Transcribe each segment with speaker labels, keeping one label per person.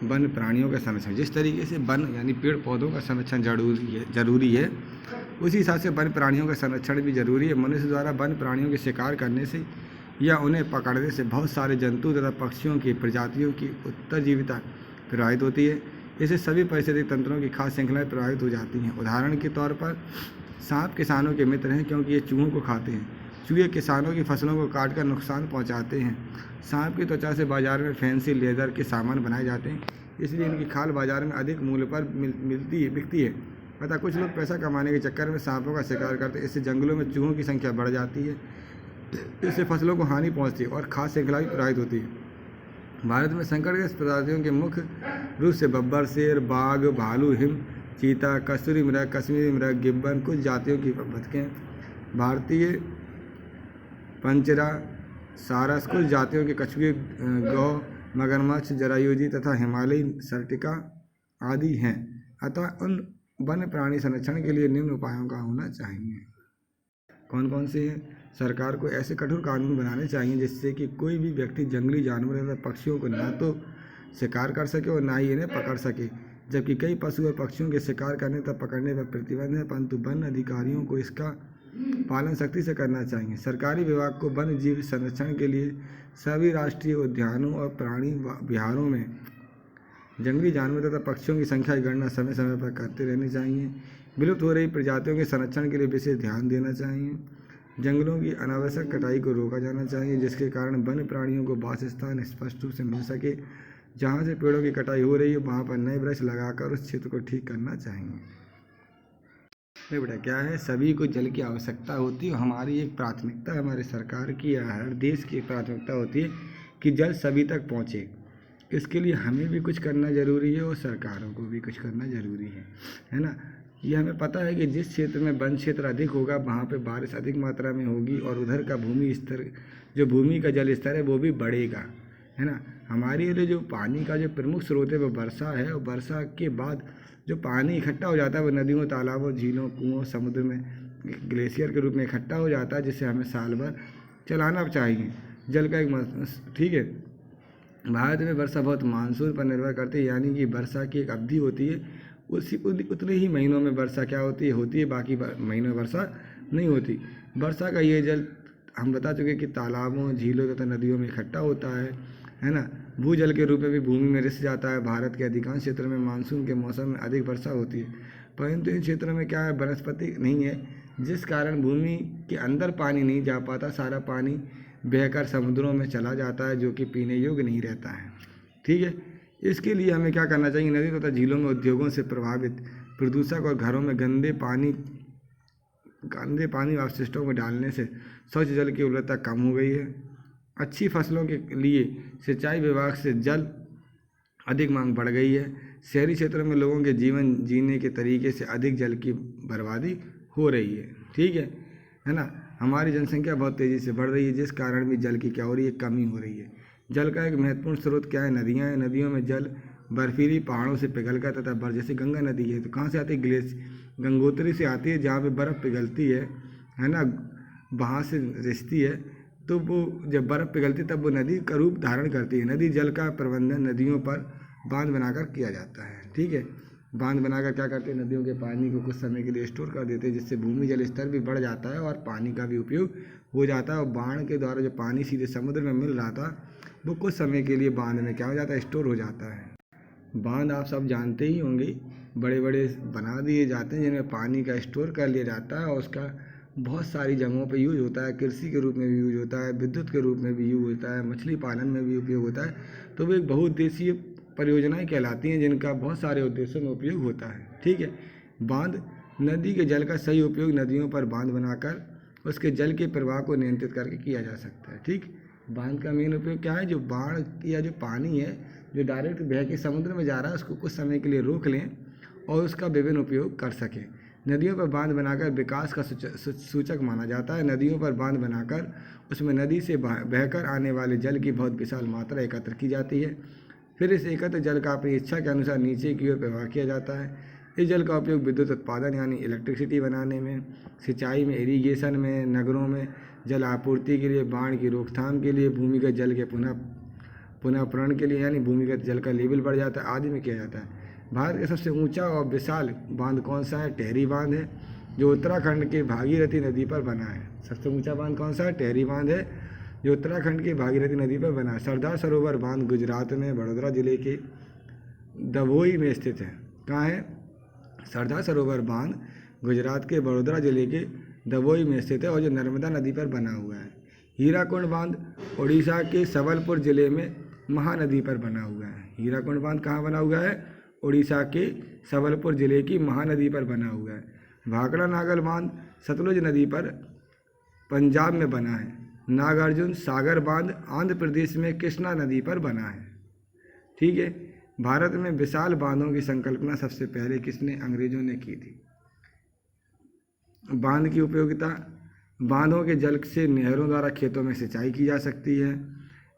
Speaker 1: One प्राणियों का संरक्षण। जिस तरीके से वन यानी पेड़ पौधों का संरक्षण जरूरी है उसी हिसाब से वन प्राणियों का संरक्षण भी जरूरी है। मनुष्य द्वारा वन प्राणियों के शिकार करने से या उन्हें पकड़ने से बहुत सारे जंतु तथा पक्षियों की प्रजातियों की उत्तरजीविता प्रभावित होती है। इससे सभी पारिस्थितिक तंत्रों की खाद्य श्रृंखलाएं प्रभावित हो जाती हैं। उदाहरण के तौर पर सांप किसानों के मित्र हैं क्योंकि ये चूहों को खाते हैं। चूहे किसानों की फसलों को काटकर नुकसान पहुंचाते हैं। सांप की त्वचा से बाजार में फैंसी लेदर के सामान बनाए जाते हैं, इसलिए इनकी खाल बाजार में अधिक मूल्य पर बिकती है। अतः कुछ लोग पैसा कमाने के चक्कर में सांपों का शिकार करते हैं। इससे जंगलों में चूहों की संख्या बढ़ जाती है। इससे फसलों को हानि पहुंचती है और खाद्य श्रृंखला भी प्रभावित होती है। भारत में संकटग्रस्त प्रजातियों के मुख्य रूप से बब्बर, शेर, बाघ, भालू, हिम, चीता, कसूरी मृग, कश्मीरी मृग, गिब्बन कुछ जातियों की बतखें, भारतीय पंचरा, सारस कुछ जातियों के कछुए, गौ, मगरमच्छ, जरायुजी तथा हिमालयी सर्टिका आदि हैं। अतः उन वन प्राणी संरक्षण के लिए निम्न उपायों का होना चाहिए। कौन कौन से हैं? सरकार को ऐसे कठोर कानून बनाने चाहिए जिससे कि कोई भी व्यक्ति जंगली जानवर या पक्षियों को ना तो शिकार कर सके और ना ही इन्हें पकड़ सके। जबकि कई पशु और पक्षियों के शिकार करने तथा पकड़ने पर प्रतिबंध है, परंतु वन अधिकारियों को इसका पालन सख्ती से करना चाहिए। सरकारी विभाग को वन्य जीव संरक्षण के लिए सभी राष्ट्रीय उद्यानों और प्राणी विहारों में जंगली जानवर तथा पक्षियों की संख्या की गणना समय समय पर करते रहनी चाहिए। विलुप्त हो रही प्रजातियों के संरक्षण के लिए विशेष ध्यान देना चाहिए। जंगलों की अनावश्यक कटाई को रोका जाना चाहिए जिसके कारण वन्य प्राणियों को वास स्थान स्पष्ट रूप से मिल सके। जहाँ से पेड़ों की कटाई हो रही है वहाँ पर नए वृक्ष लगाकर उस क्षेत्र को ठीक करना चाहिए। बेटा क्या है, सभी को जल की आवश्यकता होती है। हमारी एक प्राथमिकता हमारी सरकार की या हर देश की प्राथमिकता होती है कि जल सभी तक पहुँचे। इसके लिए हमें भी कुछ करना ज़रूरी है और सरकारों को भी कुछ करना ज़रूरी है ना। ये हमें पता है कि जिस क्षेत्र में वन क्षेत्र अधिक होगा वहाँ पे बारिश अधिक मात्रा में होगी और उधर का भूमि स्तर जो भूमि का जल स्तर है वो भी बढ़ेगा, है ना। हमारे लिए जो पानी का जो प्रमुख स्रोत है वो वर्षा है और वर्षा के बाद जो पानी इकट्ठा हो जाता है वो नदियों, तालाबों, झीलों, कुओं, समुद्र में ग्लेशियर के रूप में इकट्ठा हो जाता है जिसे हमें साल भर चलाना चाहिए। जल का एक ठीक है। भारत में वर्षा बहुत मानसून पर निर्भर करती है, यानी कि वर्षा की एक अवधि होती है उतने ही महीनों में वर्षा क्या होती है, बाकी महीनों में वर्षा नहीं होती। वर्षा का ये जल हम बता चुके कि तालाबों, झीलों तथा नदियों में इकट्ठा होता है ना। भूजल के रूप में भी भूमि में रिस जाता है। भारत के अधिकांश क्षेत्रों में मानसून के मौसम में अधिक वर्षा होती है, परंतु इन क्षेत्रों में क्या है, वनस्पति नहीं है जिस कारण भूमि के अंदर पानी नहीं जा पाता। सारा पानी बहकर समुद्रों में चला जाता है जो कि पीने योग्य नहीं रहता है। ठीक है, इसके लिए हमें क्या करना चाहिए, नदी तथा झीलों में उद्योगों से प्रभावित प्रदूषक और घरों में गंदे पानी अपशिष्टों को डालने से स्वच्छ जल की उपलब्धता कम हो गई है। अच्छी फसलों के लिए सिंचाई विभाग से जल अधिक मांग बढ़ गई है। शहरी क्षेत्रों में लोगों के जीवन जीने के तरीके से अधिक जल की बर्बादी हो रही है। ठीक है ना। हमारी जनसंख्या बहुत तेज़ी से बढ़ रही है जिस कारण भी जल की क्या हो रही है, कमी हो रही है। जल का एक महत्वपूर्ण स्रोत क्या है, नदियाँ हैं। नदियों में जल बर्फीली पहाड़ों से पिघलकर तथा जैसे गंगा नदी है तो कहाँ से आती है, गंगोत्री से आती है जहाँ पे बर्फ़ पिघलती है ना, वहाँ से रिसती है। तो वो जब बर्फ़ पिघलती है तब वो नदी का रूप धारण करती है। नदी जल का प्रबंधन नदियों पर बांध बनाकर किया जाता है। ठीक है, बांध बनाकर क्या करते हैं, नदियों के पानी को कुछ समय के लिए स्टोर कर देते हैं जिससे भूमि जल स्तर भी बढ़ जाता है और पानी का भी उपयोग हो जाता है। और बाढ़ के द्वारा जो पानी सीधे समुद्र में मिल रहा था वो कुछ समय के लिए बांध में क्या हो जाता है, स्टोर हो जाता है। बांध आप सब जानते ही होंगे, बड़े बड़े बना दिए जाते हैं जिनमें पानी का स्टोर कर लिया जाता है और उसका बहुत सारी जगहों पे यूज होता है। कृषि के रूप में भी यूज होता है, विद्युत के रूप में भी यूज होता है, मछली पालन में भी उपयोग होता है। तो वो एक बहुउद्देशीय परियोजनाएं कहलाती हैं जिनका बहुत सारे उद्देश्यों में उपयोग होता है। ठीक है, बांध नदी के जल का सही उपयोग नदियों पर बांध बनाकर उसके जल के प्रवाह को नियंत्रित करके किया जा सकता है। ठीक, बांध का मेन उपयोग क्या है, जो बाढ़ या जो पानी है जो डायरेक्ट बह के समुद्र में जा रहा है उसको कुछ समय के लिए रोक लें और उसका विभिन्न उपयोग कर सकें। नदियों पर बांध बनाकर विकास का सूचक माना जाता है। नदियों पर बांध बनाकर उसमें नदी से बहकर आने वाले जल की बहुत विशाल मात्रा एकत्र की जाती है। फिर इस एकत्र जल का अपनी इच्छा के अनुसार नीचे की ओर प्रवाह किया जाता है। इस जल का उपयोग विद्युत उत्पादन यानी इलेक्ट्रिसिटी बनाने में, सिंचाई में, इरीगेशन में, नगरों में जल आपूर्ति के लिए, बाढ़ की रोकथाम के लिए, भूमिगत जल के पुनः पुनः पूरण के लिए यानी भूमिगत जल का लेवल बढ़ जाता है आदि में किया जाता है। भारत का सबसे ऊंचा और विशाल बांध कौन सा है? टेहरी बांध है, जो उत्तराखंड के भागीरथी नदी पर बना है। सबसे ऊंचा बांध कौन सा है? टेहरी बांध है, जो उत्तराखंड की भागीरथी नदी पर बना है। सरदार सरोवर बांध गुजरात में वडोदरा जिले के दभोई में स्थित है। कहाँ है? सरदार सरोवर बांध गुजरात के वडोदरा जिले के दभोई में स्थित है और जो नर्मदा नदी पर बना हुआ है। हीराकुंड बांध उड़ीसा के सबलपुर जिले में महानदी पर बना हुआ है। हीराकुंड बांध कहाँ बना हुआ है? उड़ीसा के सबलपुर जिले की महानदी पर बना हुआ है। भाखड़ा नागल बांध सतलुज नदी पर पंजाब में बना है। नागार्जुन सागर बांध आंध्र प्रदेश में कृष्णा नदी पर बना है। ठीक है। भारत में विशाल बांधों की संकल्पना सबसे पहले किसने? अंग्रेजों ने की थी। बांध की उपयोगिता, बांधों के जल से नहरों द्वारा खेतों में सिंचाई की जा सकती है।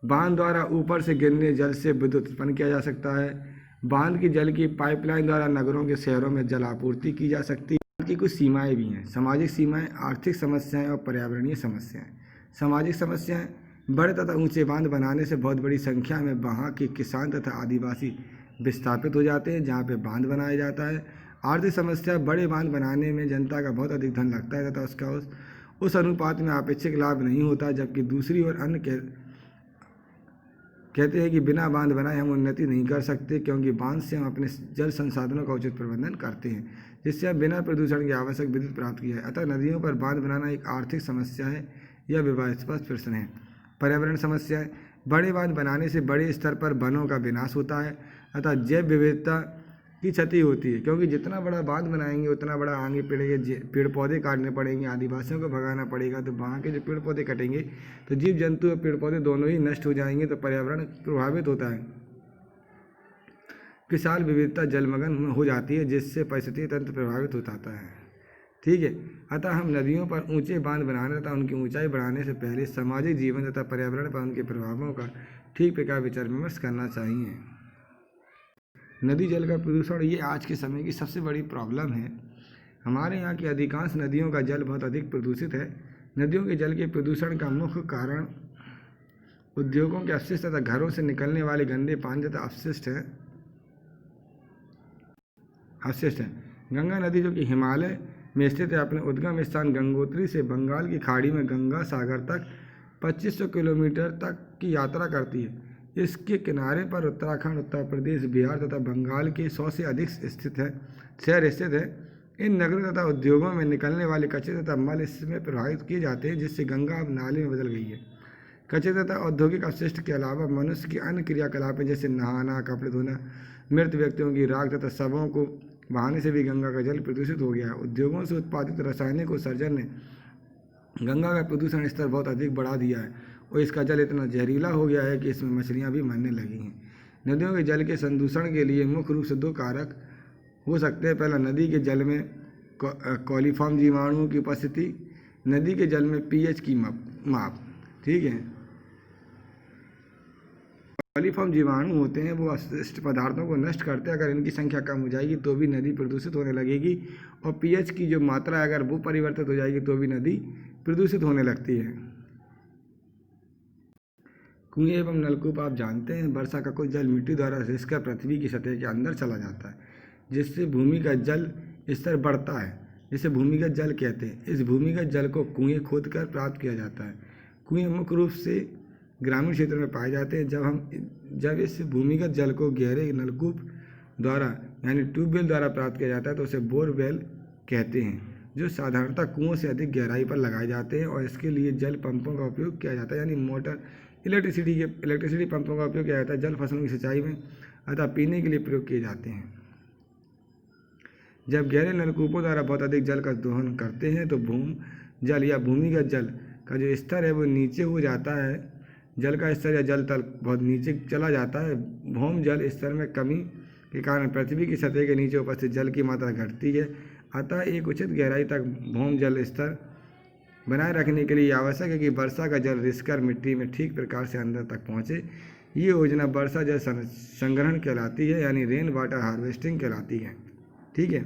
Speaker 1: बांध द्वारा ऊपर से गिरने जल से विद्युत उत्पन्न किया जा सकता है। बांध की जल की पाइपलाइन द्वारा नगरों के शहरों में जल आपूर्ति की जा सकती है। बांध की कुछ सीमाएं भी हैं, सामाजिक सीमाएं, आर्थिक समस्याएं और पर्यावरणीय समस्याएं। सामाजिक समस्याएं, बड़े तथा ऊंचे बांध बनाने से बहुत बड़ी संख्या में वहाँ के किसान तथा आदिवासी विस्थापित हो जाते हैं जहाँ पे बांध बनाया जाता है। आर्थिक समस्या, बड़े बांध बनाने में जनता का बहुत अधिक धन लगता है तथा उसका उस अनुपात में अपेक्षित लाभ नहीं होता, जबकि दूसरी ओर अन्य कहते हैं कि बिना बांध बनाए हम उन्नति नहीं कर सकते, क्योंकि बांध से हम अपने जल संसाधनों का उचित प्रबंधन करते हैं, जिससे हम बिना प्रदूषण के आवश्यक विद्युत प्राप्त किया है। अतः नदियों पर बांध बनाना एक आर्थिक समस्या है। यह विवादास्पद प्रश्न है। पर्यावरण समस्याएं, बड़े बांध बनाने से बड़े स्तर पर वनों का विनाश होता है अतः जैव विविधता की क्षति होती है, क्योंकि जितना बड़ा बांध बनाएंगे उतना बड़ा आगे पेड़ पौधे काटने पड़ेंगे, आदिवासियों को भगाना पड़ेगा, तो वहाँ के जो पेड़ पौधे कटेंगे तो जीव जंतु और पेड़ पौधे दोनों ही नष्ट हो जाएंगे, तो पर्यावरण प्रभावित होता है। विशाल विविधता जलमग्न हो जाती है, जिससे पारिस्थितिकी तंत्र प्रभावित हो जाता है। ठीक है। अतः हम नदियों पर ऊंचे बांध बनाने तथा उनकी ऊंचाई बढ़ाने से पहले सामाजिक जीवन तथा पर्यावरण पर उनके प्रभावों का ठीक प्रकार विचार विमर्श करना चाहिए। नदी जल का प्रदूषण ये आज के समय की सबसे बड़ी प्रॉब्लम है। हमारे यहाँ की अधिकांश नदियों का जल बहुत अधिक प्रदूषित है। नदियों के जल के प्रदूषण का मुख्य कारण उद्योगों के अपशिष्ट तथा घरों से निकलने वाले गंदे पानी तथा अपशिष्ट है। गंगा नदी, जो कि हिमालय में स्थित है, अपने उद्गम स्थान गंगोत्री से बंगाल की खाड़ी में गंगा सागर तक 2500 किलोमीटर तक की यात्रा करती है। इसके किनारे पर उत्तराखंड, उत्तर प्रदेश, बिहार तथा बंगाल के 100 से अधिक शहर स्थित है। इन नगरों तथा उद्योगों में निकलने वाले कचरे तथा मल इसमें प्रवाहित किए जाते हैं, जिससे गंगा अब नाले में बदल गई है। कचरे तथा औद्योगिक अपशिष्ट के अलावा मनुष्य की अन्य क्रियाकलापें जैसे नहाना, कपड़े धोना, मृत व्यक्तियों की राख तथा शवों को बहाने से भी गंगा का जल प्रदूषित हो गया है। उद्योगों से उत्पादित रासायनिक उत्सर्जन ने गंगा का प्रदूषण स्तर बहुत अधिक बढ़ा दिया है और इसका जल इतना जहरीला हो गया है कि इसमें मछलियाँ भी मरने लगी हैं। नदियों के जल के संदूषण के लिए मुख्य रूप से 2 कारक हो सकते हैं। पहला, नदी के जल में कॉलीफॉर्म जीवाणुओं की उपस्थिति, नदी के जल में pH की माप। ठीक है। कॉलीफॉर्म जीवाणु होते हैं, वो अपशिष्ट पदार्थों को नष्ट करते हैं। अगर इनकी संख्या कम हो जाएगी तो भी नदी प्रदूषित होने लगेगी, और pH की जो मात्रा है अगर वो परिवर्तित हो जाएगी तो भी नदी प्रदूषित होने लगती है। कुएं एवं नलकूप, आप जानते हैं, वर्षा का कुछ जल मिट्टी द्वारा रिसकर पृथ्वी की सतह के अंदर चला जाता है, जिससे भूमिगत जल स्तर बढ़ता है, जिसे भूमिगत जल कहते हैं। इस भूमिगत जल को कुएं खोदकर प्राप्त किया जाता है। कुएं मुख्य रूप से ग्रामीण क्षेत्र में पाए जाते हैं। जब इस भूमिगत जल को गहरे नलकूप द्वारा यानी ट्यूबवेल द्वारा प्राप्त किया जाता है तो उसे बोरवेल कहते हैं, जो साधारणतः कुओं से अधिक गहराई पर लगाए जाते हैं, और इसके लिए जल पंपों का उपयोग किया जाता है, यानी मोटर इलेक्ट्रिसिटी पंपों का उपयोग किया जाता है। जल फसलों की सिंचाई में अतः पीने के लिए प्रयोग किए जाते हैं। जब गहरे नलकूपों द्वारा बहुत अधिक जल का दोहन करते हैं तो जल या भूमिगत जल का जो स्तर है वो नीचे हो जाता है। जल का स्तर या जल तल बहुत नीचे चला जाता है। भौम जल स्तर में कमी के कारण पृथ्वी की सतह के नीचे उपस्थित जल की मात्रा घटती है। अतः एक उचित गहराई तक भौम जल स्तर बनाए रखने के लिए आवश्यक है कि वर्षा का जल रिसकर मिट्टी में ठीक प्रकार से अंदर तक पहुँचे। ये योजना वर्षा जल संग्रहण कहलाती है, यानी रेन वाटर हार्वेस्टिंग कहलाती है। ठीक है।